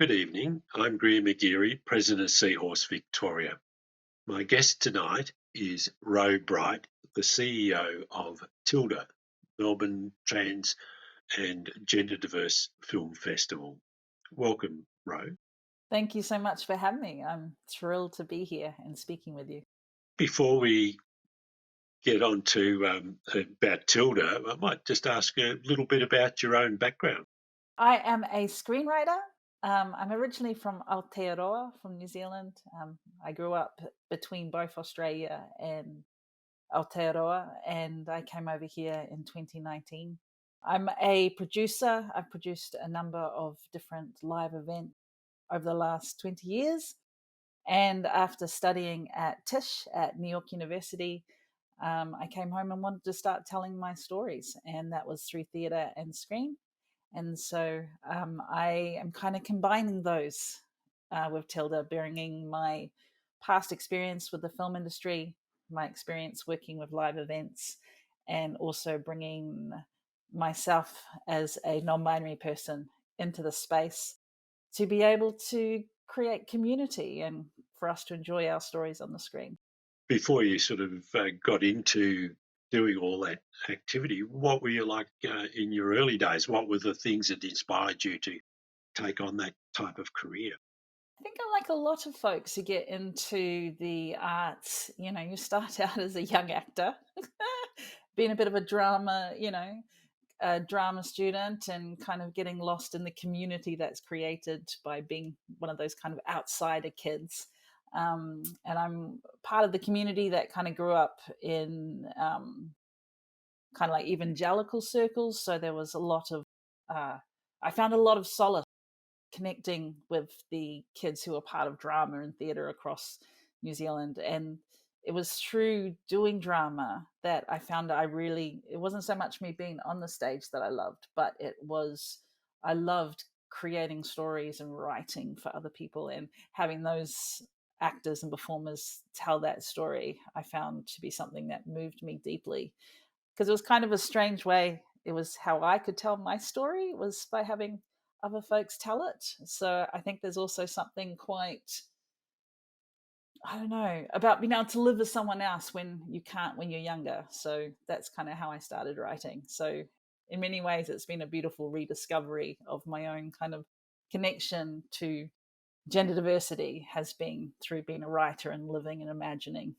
Good evening. I'm Greer McGeary, President of Seahorse Victoria. My guest tonight is Ro Bright, the CEO of TILDE, Melbourne Trans and Gender Diverse Film Festival. Welcome, Ro. Thank you so much for having me. I'm thrilled to be here and speaking with you. Before we get on to about TILDE, I might just ask a little bit about your own background. I am a screenwriter. I'm originally from Aotearoa, from New Zealand. I grew up between both Australia and Aotearoa, and I came over here in 2019. I'm a producer. I've produced a number of different live events over the last 20 years. And after studying at Tisch at New York University, I came home and wanted to start telling my stories, and that was through theatre and screen. And so I am kind of combining those with Tilde, bringing my past experience with the film industry, my experience working with live events, and also bringing myself as a non-binary person into the space to be able to create community and for us to enjoy our stories on the screen. Before you sort of got into doing all that activity, what were you like in your early days? What were the things that inspired you to take on that type of career? I think I'm like a lot of folks who get into the arts, you start out as a young actor, being a bit of a drama, a drama student and kind of getting lost in the community that's created by being one of those kind of outsider kids. And I'm part of the community that kind of grew up in kind of like evangelical circles. So there was a lot of, I found a lot of solace connecting with the kids who were part of drama and theatre across New Zealand. And it was through doing drama that I found it wasn't so much me being on the stage that I loved, but I loved creating stories and writing for other people and having those actors and performers tell that story. I found to be something that moved me deeply because it was kind of a strange way. It was how I could tell my story was by having other folks tell it. So I think there's also something quite, I don't know, about being able to live with someone else when you can't when you're younger. So that's kind of how I started writing. So in many ways, it's been a beautiful rediscovery of my own kind of connection to gender diversity has been through being a writer and living and imagining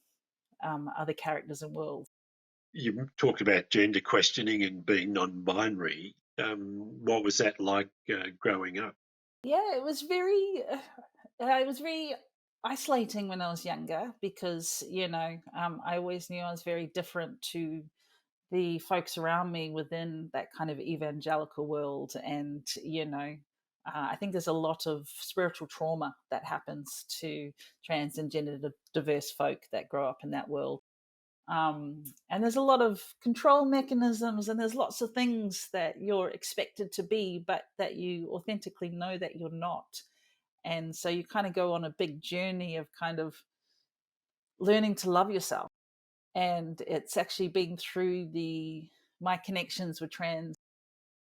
other characters and worlds. You talked about gender questioning and being non-binary. What was that like growing up? Yeah, it was very isolating when I was younger because I always knew I was very different to the folks around me within that kind of evangelical world, and I think there's a lot of spiritual trauma that happens to trans and gender diverse folk that grow up in that world. And there's a lot of control mechanisms, and there's lots of things that you're expected to be, but that you authentically know that you're not. And so you kind of go on a big journey of kind of learning to love yourself. And it's actually been through my connections with trans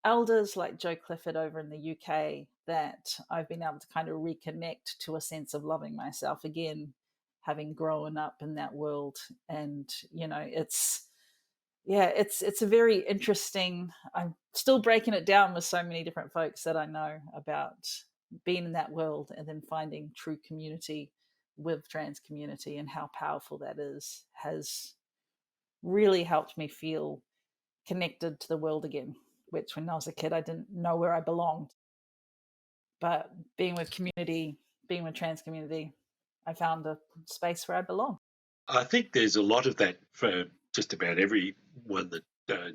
elders like Joe Clifford over in the UK that I've been able to kind of reconnect to a sense of loving myself again, having grown up in that world. And it's a very interesting. I'm still breaking it down with so many different folks that I know about being in that world and then finding true community with trans community and how powerful that is has really helped me feel connected to the world again, which when I was a kid I didn't know where I belonged. But being with community, being with trans community, I found a space where I belong. I think there's a lot of that for just about everyone that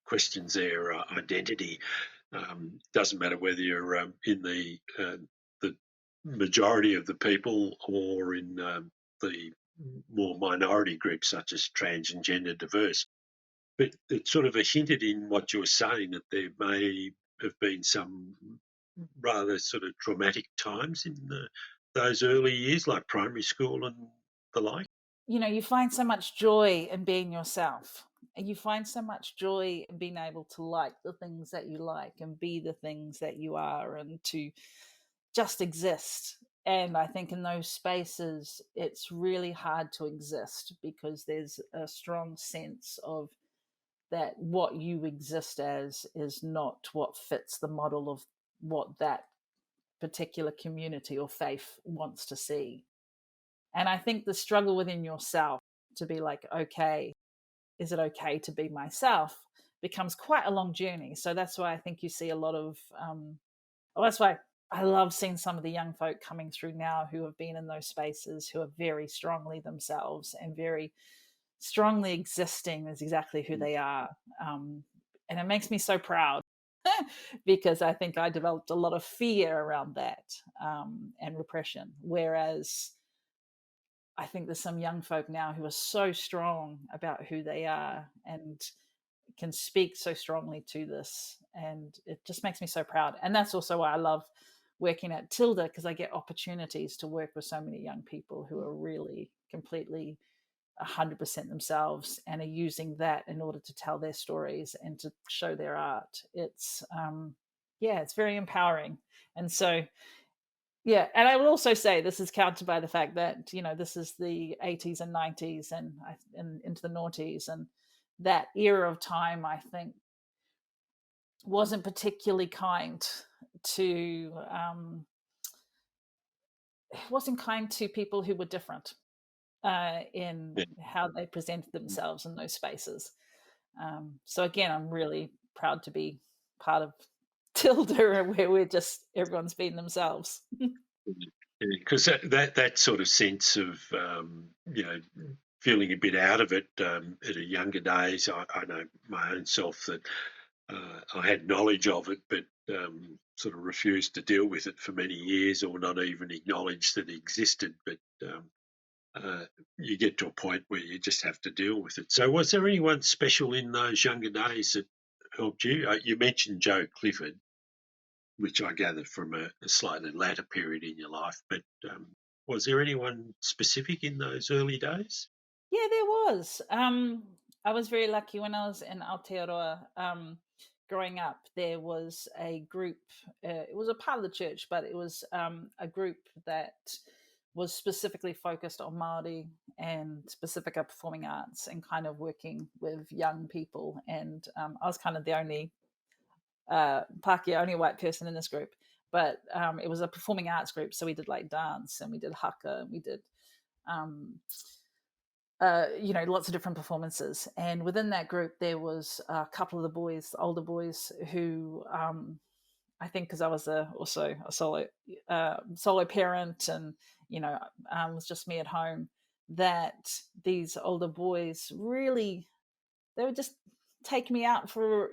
questions their identity. Doesn't matter whether you're in the majority of the people or in the more minority groups such as trans and gender diverse. But it's sort of a hinted in what you're saying that there may have been some rather sort of traumatic times in those early years, like primary school and the like. You find so much joy in being yourself. And you find so much joy in being able to like the things that you like and be the things that you are and to just exist. And I think in those spaces, it's really hard to exist because there's a strong sense of that what you exist as is not what fits the model of what that particular community or faith wants to see. And I think the struggle within yourself to be like, okay, is it okay to be myself, becomes quite a long journey. So that's why I think you see a lot of, well, that's why I love seeing some of the young folk coming through now who have been in those spaces, who are very strongly themselves and very strongly existing as exactly who they are. And it makes me so proud because I think I developed a lot of fear around that and repression. Whereas I think there's some young folk now who are so strong about who they are and can speak so strongly to this. And it just makes me so proud. And that's also why I love working at Tilde, because I get opportunities to work with so many young people who are really completely 100% themselves and are using that in order to tell their stories and to show their art. It's it's very empowering. And so yeah, and I would also say this is countered by the fact that this is the 80s and 90s and into the noughties, and that era of time I think wasn't particularly kind to people who were different in Yeah. how they presented themselves in those spaces. So again, I'm really proud to be part of Tilde, where we're just everyone's being themselves. Because that sort of sense of feeling a bit out of it at a younger days, I know my own self that I had knowledge of it, but sort of refused to deal with it for many years, or not even acknowledge that it existed. But you get to a point where you just have to deal with it. So, was there anyone special in those younger days that helped you? You mentioned Joe Clifford, which I gather from a slightly later period in your life. But was there anyone specific in those early days? Yeah, there was. I was very lucky when I was in Aotearoa. Growing up, there was a group. It was a part of the church, but it was a group that was specifically focused on Māori and specific performing arts and kind of working with young people. And I was kind of the only Pākehā, only white person in this group. But it was a performing arts group, so we did like dance and we did haka and we did lots of different performances. And within that group, there was a couple of the boys, older boys, who I think because I was also a solo parent, and it was just me at home, that these older boys really, they would just take me out for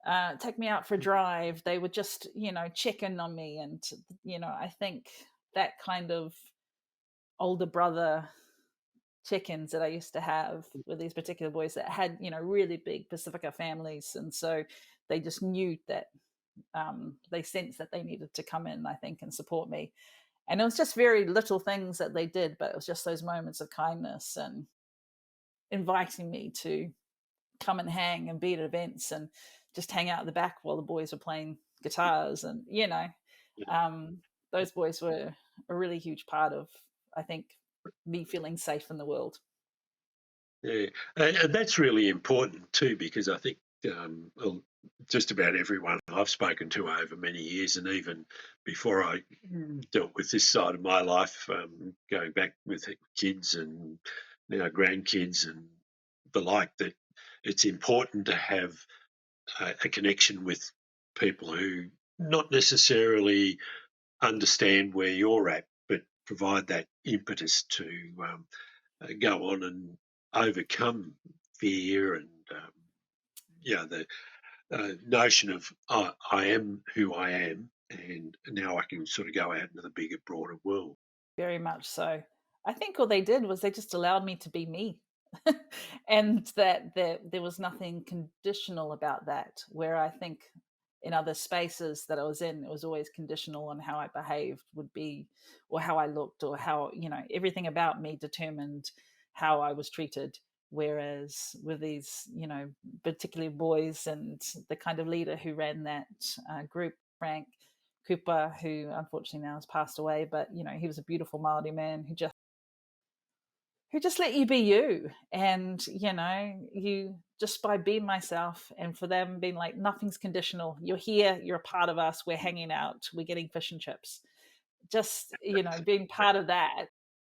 a drive. They would just check in on me, and I think that kind of older brother check-ins that I used to have with these particular boys that had really big Pacifica families, and so they just knew that they sensed that they needed to come in, I think, and support me. And it was just very little things that they did, but it was just those moments of kindness and inviting me to come and hang and be at events and just hang out at the back while the boys were playing guitars. And those boys were a really huge part of, I think, me feeling safe in the world. Yeah, and that's really important too, because I think just about everyone I've spoken to over many years, and even before I dealt with this side of my life, going back with kids and now grandkids and the like, that it's important to have a connection with people who not necessarily understand where you're at, but provide that impetus to go on and overcome fear and the notion of I am who I am, and now I can sort of go out into the bigger, broader world. Very much so. I think all they did was they just allowed me to be me. And that there was nothing conditional about that. Where I think in other spaces that I was in, it was always conditional on how I behaved would be, or how I looked, or how, everything about me determined how I was treated. Whereas with these, particularly boys and the kind of leader who ran that group, Frank, Kupa, who unfortunately now has passed away, but he was a beautiful Māori man who just let you be you. And you just, by being myself, and for them being like, nothing's conditional, you're here, you're a part of us, we're hanging out, we're getting fish and chips. Just being part of that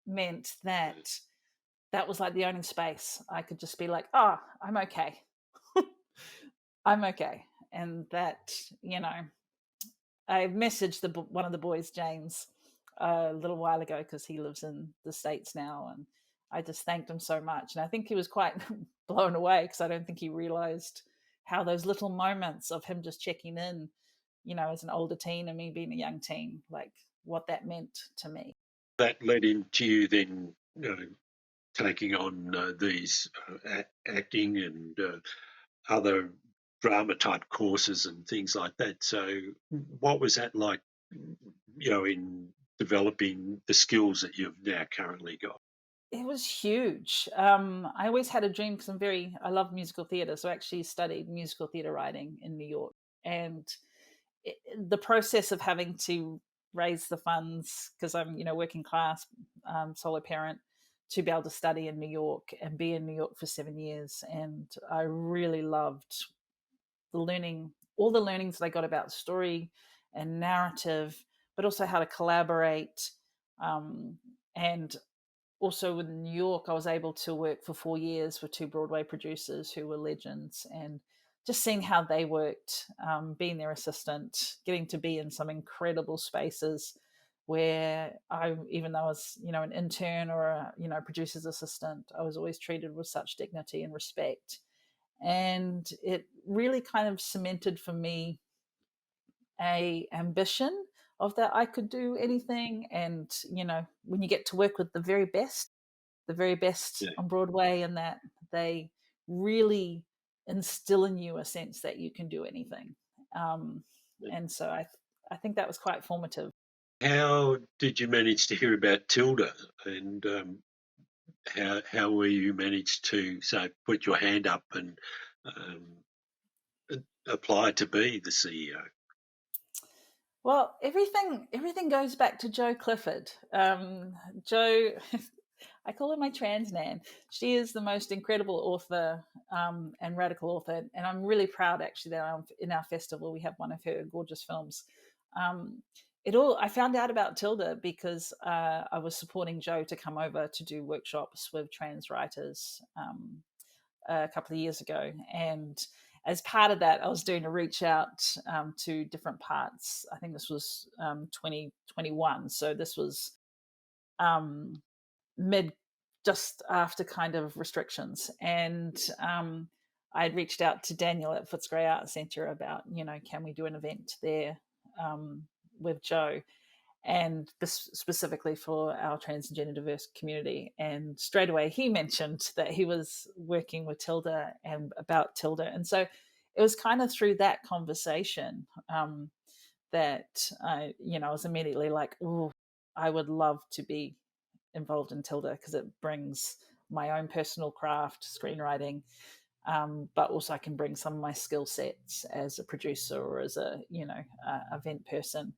meant that was like the only space I could just be like, oh, I'm okay. I'm okay. And that I messaged one of the boys, James, a little while ago, because he lives in the States now, and I just thanked him so much. And I think he was quite blown away, because I don't think he realized how those little moments of him just checking in, as an older teen and me being a young teen, like what that meant to me. That led into you then taking on these acting and other drama type courses and things like that. So what was that like, in developing the skills that you've now currently got? It was huge. I always had a dream, because I love musical theatre. So I actually studied musical theatre writing in New York. And the process of having to raise the funds, because I'm, working class, solo parent, to be able to study in New York and be in New York for 7 years. And I really loved all the learnings that I got about story and narrative, but also how to collaborate. And also in New York, I was able to work for 4 years with 2 Broadway producers who were legends, and just seeing how they worked, being their assistant, getting to be in some incredible spaces where even though I was, an intern or a producer's assistant, I was always treated with such dignity and respect. And it really kind of cemented for me a ambition of that I could do anything. And, when you get to work with the very best Yeah. on Broadway, and that they really instill in you a sense that you can do anything. And so I think that was quite formative. How did you manage to hear about Tilde, and how were you managed to put your hand up and apply to be the CEO? Well, everything goes back to Jo Clifford. Jo, I call her my trans nan. She is the most incredible author, and radical author, and I'm really proud actually that in our festival we have one of her gorgeous films. I found out about Tilde because I was supporting Jo to come over to do workshops with trans writers a couple of years ago, and as part of that, I was doing a reach out to different parts. I think this was 2021, so this was just after kind of restrictions, and I'd reached out to Daniel at Footscray Arts Centre about, can we do an event there with Jo, and specifically for our trans and gender diverse community. And straight away he mentioned that he was working with Tilde and about Tilde. And so it was kind of through that conversation that I was immediately like, oh, I would love to be involved in Tilde, because it brings my own personal craft, screenwriting, but also I can bring some of my skill sets as a producer or as a event person.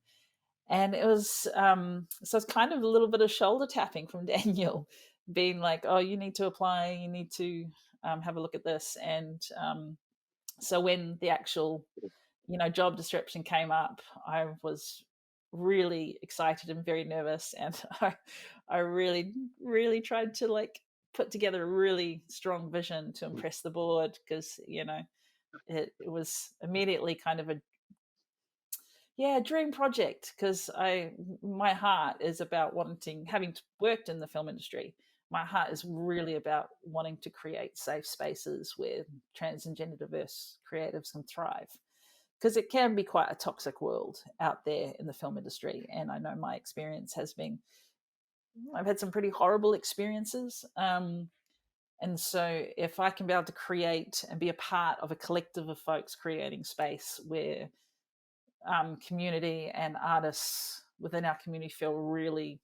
And it was so it's kind of a little bit of shoulder tapping from Daniel, being like, oh, you need to apply, you need to have a look at this. And so when the actual job description came up, I was really excited and very nervous, and I really tried to put together a really strong vision to impress the board, because it was immediately kind of a dream project, because my heart is about having worked in the film industry, my heart is really about wanting to create safe spaces where trans and gender diverse creatives can thrive, because it can be quite a toxic world out there in the film industry. And I know my experience has been, I've had some pretty horrible experiences. And so if I can be able to create and be a part of a collective of folks creating space where community and artists within our community feel really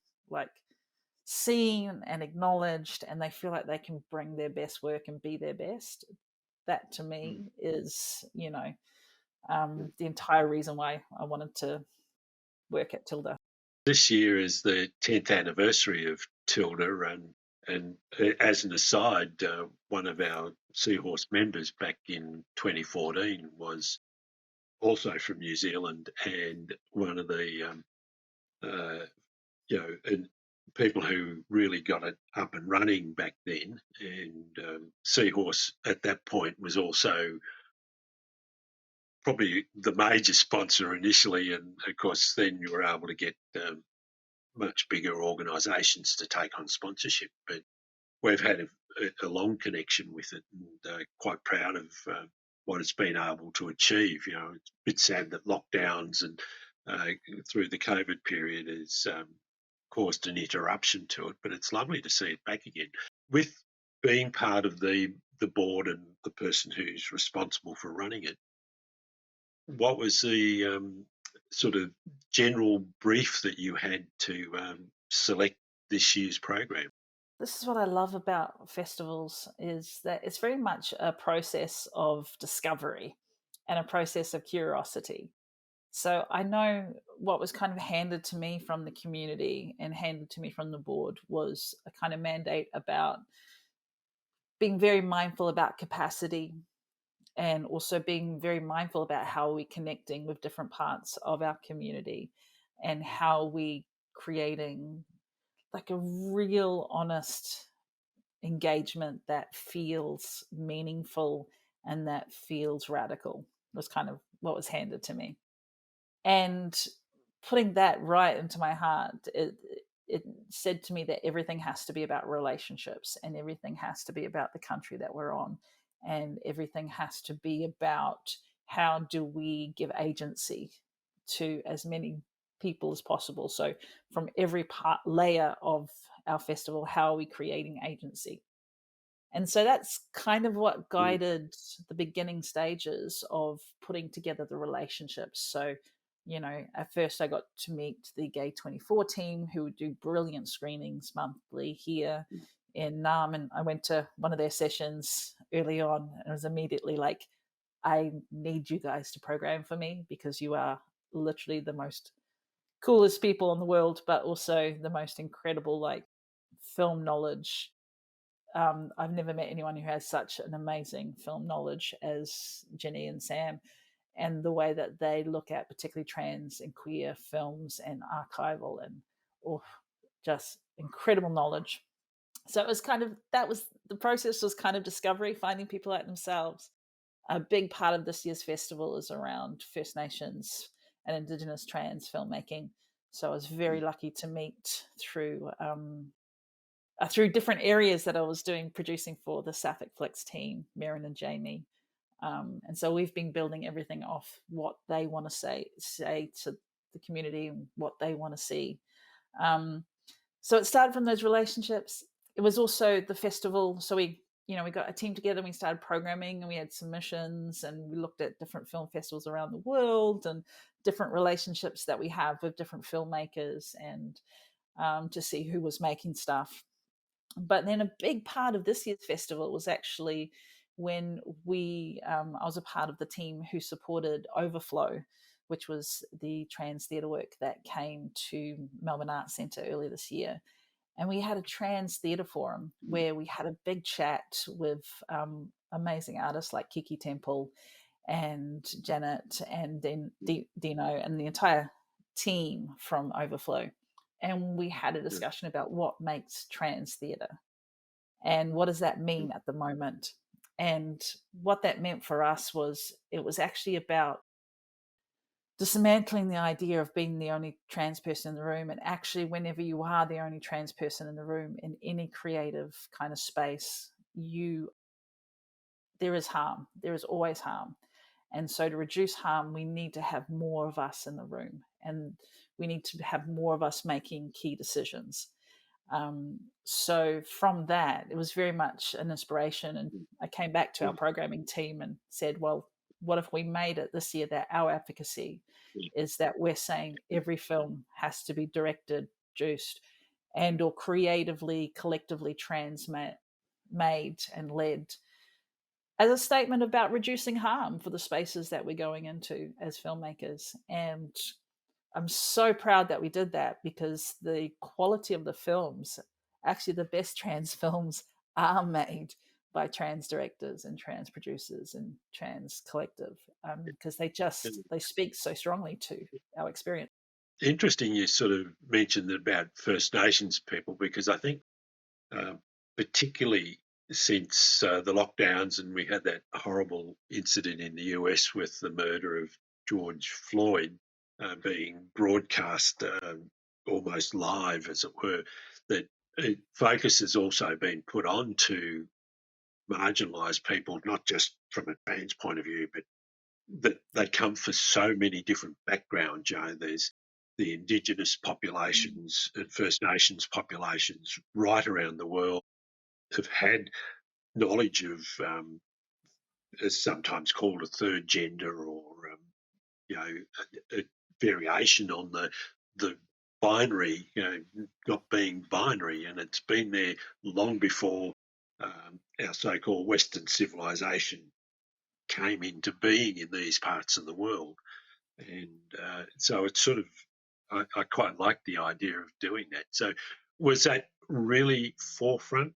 seen and acknowledged, and they feel like they can bring their best work and be their best, that to me is the entire reason why I wanted to work at Tilde. This year is the 10th anniversary of Tilde, and as an aside, one of our Seahorse members back in 2014 was also from New Zealand, and one of the and people who really got it up and running back then. And Seahorse at that point was also probably the major sponsor initially, and of course then you were able to get much bigger organisations to take on sponsorship. But we've had a long connection with it, and quite proud of what it's been able to achieve. It's a bit sad that lockdowns and through the COVID period has caused an interruption to it, but it's lovely to see it back again. With being part of the board and the person who's responsible for running it, what was the sort of general brief that you had to select this year's program? This is what I love about festivals, is that it's very much a process of discovery and a process of curiosity. So I know what was kind of handed to me from the community and handed to me from the board was a kind of mandate about being very mindful about capacity, and also being very mindful about how we're connecting with different parts of our community, and how we creating like a real honest engagement that feels meaningful and that feels radical, was kind of what was handed to me. And putting that right into my heart, it said to me that everything has to be about relationships, and everything has to be about the country that we're on, and everything has to be about how do we give agency to as many people as possible. So from every layer of our festival, how are we creating agency? And so that's kind of what Mm. guided the beginning stages of putting together the relationships. So, at first I got to meet the Gay 24 team, who would do brilliant screenings monthly here in Nam. And I went to one of their sessions early on, and I was immediately like, I need you guys to program for me, because you are literally the most coolest people in the world, but also the most incredible, like, film knowledge. I've never met anyone who has such an amazing film knowledge as Jenny and Sam, and the way that they look at particularly trans and queer films and archival, and oh, just incredible knowledge. So it was that was the process, was kind of discovery, finding people like themselves. A big part of this year's festival is around First Nations and Indigenous trans filmmaking. So I was very lucky to meet through different areas that I was producing for the Sapphic Flicks team, Mirren and Jamie. And so we've been building everything off what they want to say to the community and what they want to see. So it started from those relationships. It was also the festival. So we got a team together and we started programming, and we had submissions, and we looked at different film festivals around the world and different relationships that we have with different filmmakers, and to see who was making stuff. But then a big part of this year's festival was actually when I was a part of the team who supported Overflow, which was the trans theatre work that came to Melbourne Arts Centre earlier this year. And we had a trans theatre forum where we had a big chat with amazing artists like Kiki Temple and Janet and then Dino and the entire team from Overflow. And we had a discussion about what makes trans theatre and what does that mean at the moment. And what that meant for us was, it was actually about dismantling the idea of being the only trans person in the room. And actually, whenever you are the only trans person in the room in any creative kind of space, there is harm. There is always harm. And so to reduce harm, we need to have more of us in the room, and we need to have more of us making key decisions. So from that, it was very much an inspiration. And I came back to our programming team and said, well, what if we made it this year that our advocacy is that we're saying every film has to be directed, produced, and or creatively, collectively made and led, as a statement about reducing harm for the spaces that we're going into as filmmakers. And I'm so proud that we did that, because the quality of the films, actually the best trans films, are made by trans directors and trans producers and trans collective, because they speak so strongly to our experience. Interesting you sort of mentioned about First Nations people, because I think uh, particularly since the lockdowns and we had that horrible incident in the US with the murder of George Floyd being broadcast almost live, as it were, that focus has also been put on to marginalised people, not just from a trans point of view, but that they come for so many different backgrounds. There's the Indigenous populations and First Nations populations right around the world have had knowledge of, as sometimes called, a third gender, or a variation on the binary, not being binary, and it's been there long before our so-called Western civilization came into being in these parts of the world. And so it's sort of, I quite like the idea of doing that. So was that really forefront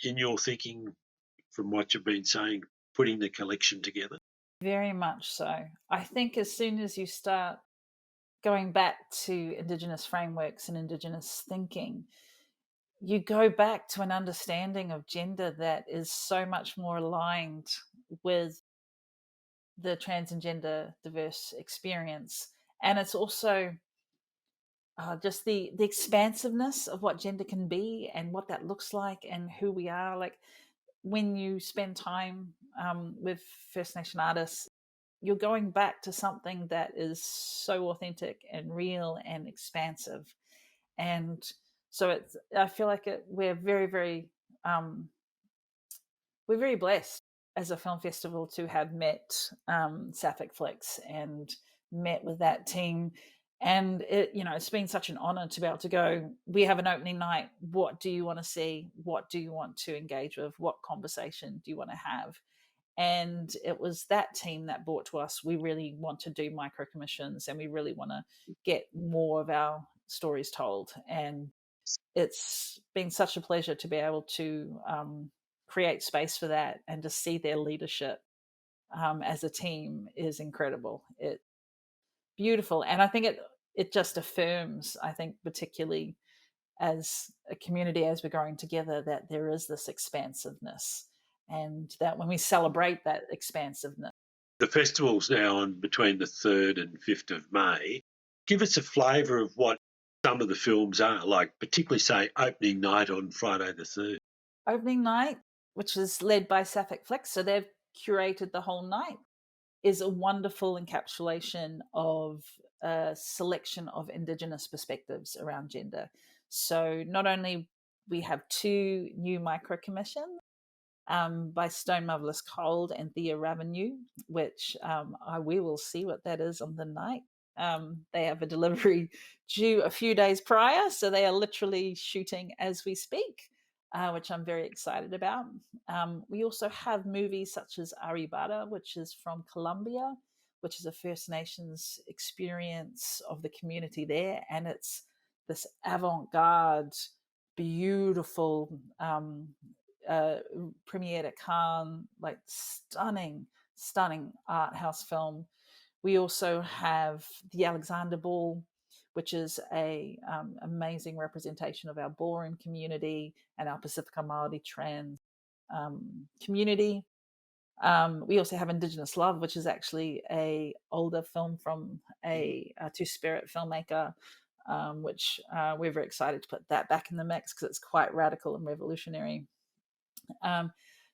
in your thinking from what you've been saying, putting the collection together? Very much so. I think as soon as you start going back to Indigenous frameworks and Indigenous thinking, you go back to an understanding of gender that is so much more aligned with the trans and gender diverse experience. And it's also just the expansiveness of what gender can be and what that looks like and who we are. Like, when you spend time with First Nation artists, you're going back to something that is so authentic and real and expansive. And so I feel like um, we're very blessed as a film festival to have met Sapphic Flicks and met with that team. And it's been such an honor to be able to go, we have an opening night. What do you want to see? What do you want to engage with? What conversation do you want to have? And it was that team that brought to us, we really want to do micro commissions and we really want to get more of our stories told. And it's been such a pleasure to be able to create space for that, and to see their leadership as a team is incredible. It beautiful, and I think it just affirms, I think, particularly as a community, as we're growing together, that there is this expansiveness, and that when we celebrate that expansiveness. The festival's now on between the 3rd and 5th of May. Give us a flavour of what some of the films are, like particularly, say, opening night on Friday the 3rd. Opening night, which is led by Sapphic Flicks, so they've curated the whole night, is a wonderful encapsulation of a selection of Indigenous perspectives around gender. So not only we have 2 new micro commissions by Stone Marvelous Cold and thereabouts, which we will see what that is on the night. They have a delivery due a few days prior, so they are literally shooting as we speak, which I'm very excited about. We also have movies such as Aribara, which is from Colombia, which is a First Nations experience of the community there, and it's this avant-garde, beautiful premiered at Cannes, like stunning art house film. We also have the Alexander Ball, which is a amazing representation of our ballroom community and our Pacifica Māori trans community. We also have Indigenous Love, which is actually a older film from a Two-Spirit filmmaker, which we're very excited to put that back in the mix because it's quite radical and revolutionary.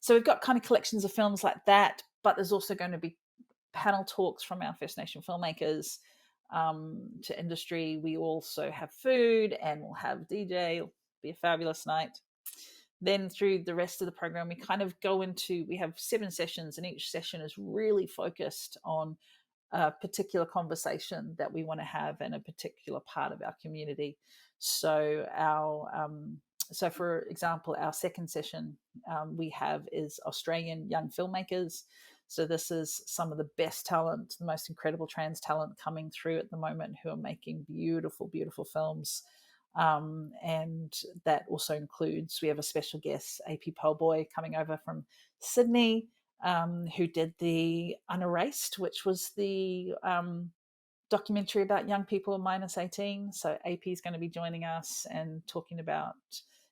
So we've got kind of collections of films like that, but there's also going to be panel talks from our First Nation filmmakers to industry. We also have food and we'll have DJ. It'll be a fabulous night. Then through the rest of the program, we kind of go into, we have 7 sessions, and each session is really focused on a particular conversation that we want to have in a particular part of our community. So so for example, our second session we have is Australian young filmmakers. So this is some of the best talent, the most incredible trans talent coming through at the moment, who are making beautiful, beautiful films. And that also includes, we have a special guest, AP Po'boy, coming over from Sydney, who did the Unerased, which was the documentary about young people minus 18. So AP is going to be joining us and talking about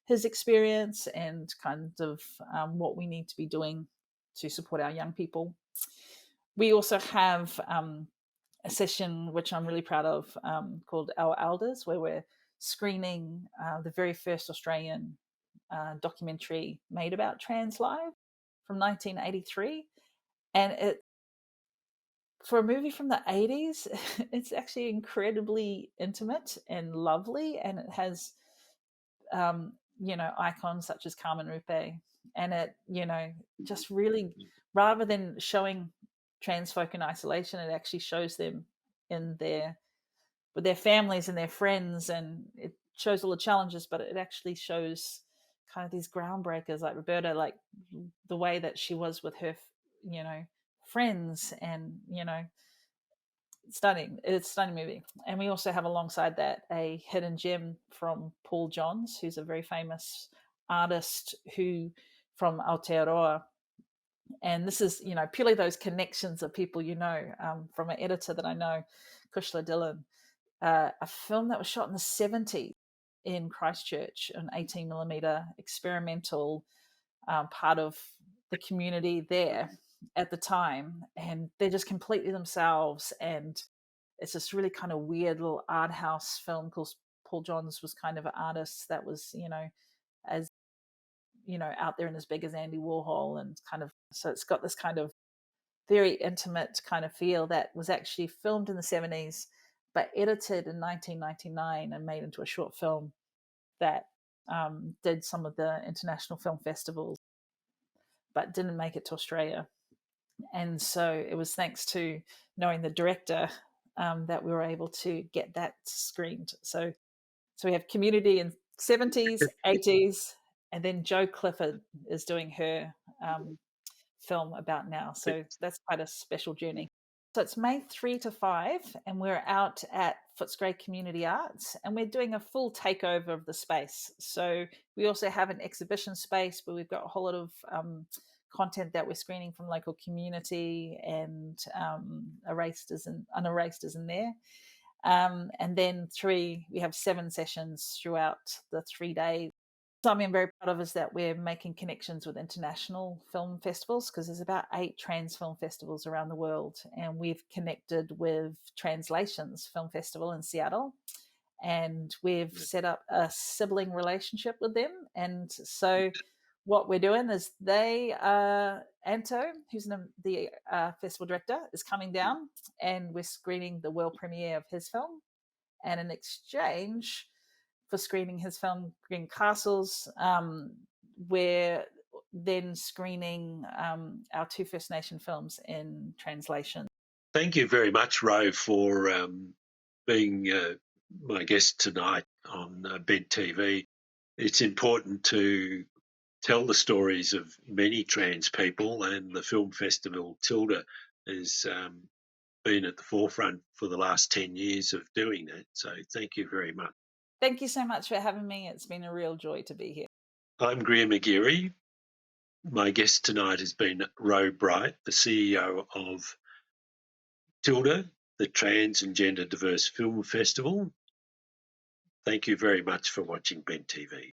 his experience and kind of what we need to be doing to support our young people. We also have a session which I'm really proud of, called Our Elders, where we're screening the very first Australian documentary made about trans life from 1983. And it, for a movie from the 80s, it's actually incredibly intimate and lovely, and it has icons such as Carmen Rupe, and it just really, rather than showing trans folk in isolation, it actually shows them in with their families and their friends, and it shows all the challenges, but it actually shows kind of these groundbreakers like Roberta, like the way that she was with her friends, and stunning. It's a stunning movie. And we also have alongside that a hidden gem from Paul Johns, who's a very famous artist who from Aotearoa. And this is, purely those connections of people, from an editor that I know, Kushla Dillon, a film that was shot in the 70s in Christchurch, an 18 millimeter experimental, part of the community there at the time, and they're just completely themselves, and it's this really kind of weird little art house film, because Paul Johns was kind of an artist that was as out there and as big as Andy Warhol, and kind of, so it's got this kind of very intimate kind of feel that was actually filmed in the 70s but edited in 1999 and made into a short film that did some of the international film festivals but didn't make it to Australia. And so it was thanks to knowing the director that we were able to get that screened. So we have Community in 70s, 80s, and then Jo Clifford is doing her film about now. So that's quite a special journey. So it's May 3 to 5, and we're out at Footscray Community Arts, and we're doing a full takeover of the space. So we also have an exhibition space where we've got a whole lot of content that we're screening from local community, and Erased is and Unerased is in there. And then we have 7 sessions throughout the 3 days. Something I'm very proud of is that we're making connections with international film festivals, because there's about 8 trans film festivals around the world, and we've connected with Translations Film Festival in Seattle, and we've set up a sibling relationship with them. And so what we're doing is Anto, who's the festival director, is coming down, and we're screening the world premiere of his film, and in exchange for screening his film Green Castles, we're then screening our 2 First Nation films in translation. Thank you very much, Ro, for being my guest tonight on Bent TV. It's important to tell the stories of many trans people, and the film festival TILDE has been at the forefront for the last 10 years of doing that. So thank you very much. Thank you so much for having me. It's been a real joy to be here. I'm Greer McGeary. My guest tonight has been Ro Bright, the CEO of TILDE, the Trans and Gender Diverse Film Festival. Thank you very much for watching Bent TV.